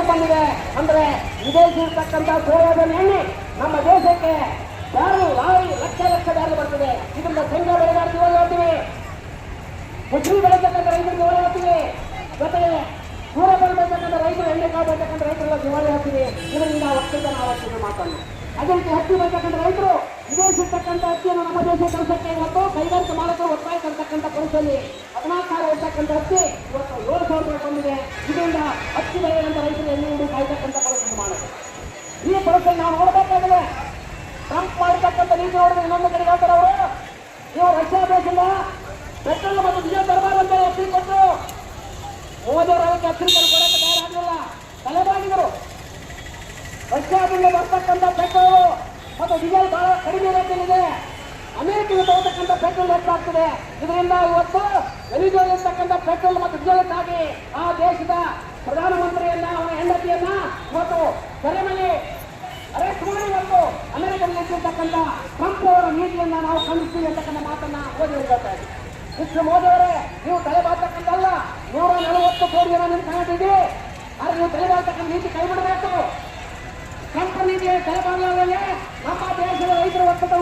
ಬಂದಿದೆ ಅಂದ್ರೆ ವಿದೇಶಿ ಇರ್ತಕ್ಕಂಥ ಸೋಯಾಬೀನ್ ಎಣ್ಣೆ ನಮ್ಮ ದೇಶಕ್ಕೆ ಲಕ್ಷ ಬ್ಯಾರಲ್ ಬರ್ತದೆ. ಇದರಿಂದ ಶೇಂಗಾ ಬೆಳೆಗಾರರಿಗೆ ಹೋಗ್ತೀವಿ, ಕುಸುರಿ ಬೆಳೆತಕ್ಕಂಥ ರೈತರಿಗೆ ಹೋಗಿ ಹಾಕ್ತೀವಿ, ಜೊತೆಗೆ ಸೂರ್ಯಪಾನ ಬೆಳೆತಕ್ಕಂಥ ರೈತರು, ಎಣ್ಣೆಕಾಳು ಬೆಳೆತಕ್ಕಂಥ ರೈತರೆಲ್ಲ ದಿವಾಳಿ ಹಾಕ್ತೀವಿ. ಇದರಿಂದ ಒಕ್ಕಲಿಗ ನಾವು ಮಾತನ್ನು ಅದೇ ರೀತಿ ಹತ್ತಿ ಬೆಳೆತಕ್ಕಂಥ ರೈತರು ವಿದೇಶಿ ಇರ್ತಕ್ಕಂಥ ಹತ್ತಿಯನ್ನು ನಮ್ಮ ದೇಶ ಕೆಲಸಕ್ಕೆ ಇವತ್ತು ಕೈಗಾರಿಕಾ ಮಾಲಕರು ಒತ್ತಾಯ ತರ್ತಕ್ಕಂಥ ಪರಿಸ್ಥಿತಿ 14,000 ಇರ್ತಕ್ಕಂಥ ಹತ್ತಿ ಇವತ್ತು 7,000 ರೂಪಾಯಿ ಬಂದಿದೆ. ಇದರಿಂದ ಹತ್ತಿ ಬೆಳೆಯುವಂಥ ರೈತರು ಎಣ್ಣೆ ಹಿಡಿದು ಕಾಯ್ತಕ್ಕಂಥ ಪರಿಸ್ಥಿತಿ ಮಾಡುತ್ತೆ. ಈ ಪರಿಸ್ಥಿತಿ ನಾವು ನೋಡಬೇಕಾಗಿದೆ. ಟ್ರಂಪ್ ಮಾಡತಕ್ಕಂಥ ನೀತಿ ನೋಡಿದ್ರೆ ಇನ್ನೊಂದು ಕಡೆಗೆ ಹೇಳ್ತಾರೆ ಅವರು, ನೀವು ರಷ್ಯಾ ದೇಶದಿಂದ ಪೆಟ್ರೋಲ್ ಮತ್ತು ಡೀಸೆಲ್ ತರಬಾರಂತ ಎಚ್ಚರಿ ಕೊಟ್ಟು ಮೋದಿ ಅವರು ಅದಕ್ಕೆ ಎಚ್ಚರಿಕೆ ಕೊಡಕ್ಕೆ ತಯಾರಾಗಲಿಲ್ಲ, ತಲೆಬಾಗಿದರು. ರಷ್ಯಾದಿಂದ ಬರ್ತಕ್ಕಂಥ ಪೆಟ್ರೋಲ್ ಮತ್ತು ಡೀಸೆಲ್ ಬಹಳ ಕಡಿಮೆ ರೇಟಲ್ಲಿದೆ. ಅಮೆರಿಕದಿಂದ ತಗೋತಕ್ಕಂಥ ಪೆಟ್ರೋಲ್ ಹೆಚ್ಚಾಗ್ತದೆ. ಇದರಿಂದ ಇವತ್ತು ವೆನಿಜುವೆಲಾದಲ್ಲಿರ್ತಕ್ಕಂಥ ಪೆಟ್ರೋಲ್ ಮತ್ತು ಡೀಸೆಲ್ಗಾಗಿ ಆ ದೇಶದ ಪ್ರಧಾನಮಂತ್ರಿಯನ್ನ, ಅವನ ಹೆಂಡತಿಯನ್ನ ಇವತ್ತು ಸೆರೆಮನೆ ಅರೆಸ್ಟ್ ಮಾಡಿ ಇವತ್ತು ಅಮೆರಿಕದಲ್ಲಿ ಇಟ್ಟಿರ್ತಕ್ಕಂಥ ಟ್ರಂಪ್ ಅವರ ನೀತಿಯನ್ನ ನಾವು ಖಂಡಿಸ್ತೀವಿ ಅಂತಕ್ಕಂಥ ಮಾತನ್ನ ಮೋದಿ ಅವರು ಹೇಳ್ತಾ ಇದ್ದಾರೆ. ಮಿಸ್ಟರ್ ಮೋದಿ ಅವರೇ, ನೀವು ತಲೆಬಾರ್ತಕ್ಕಂಥಲ್ಲ, 140 ಕೋಟಿ ಜನ ನಿಮ್ಗೆ ಕಾಣಿದೆ. ಆದ್ರೆ ನೀವು ತಲೆಬಾರ್ತಕ್ಕಂಥ ನೀತಿ ಕೈ ಬಿಡಬೇಕು. ಟ್ರಂಪ್ ನೀತಿ ತಲೆಬಾರಲಾಗಲೇ ನಮ್ಮ ದೇಶದ ರೈತರ ಒಕ್ಕೂಟ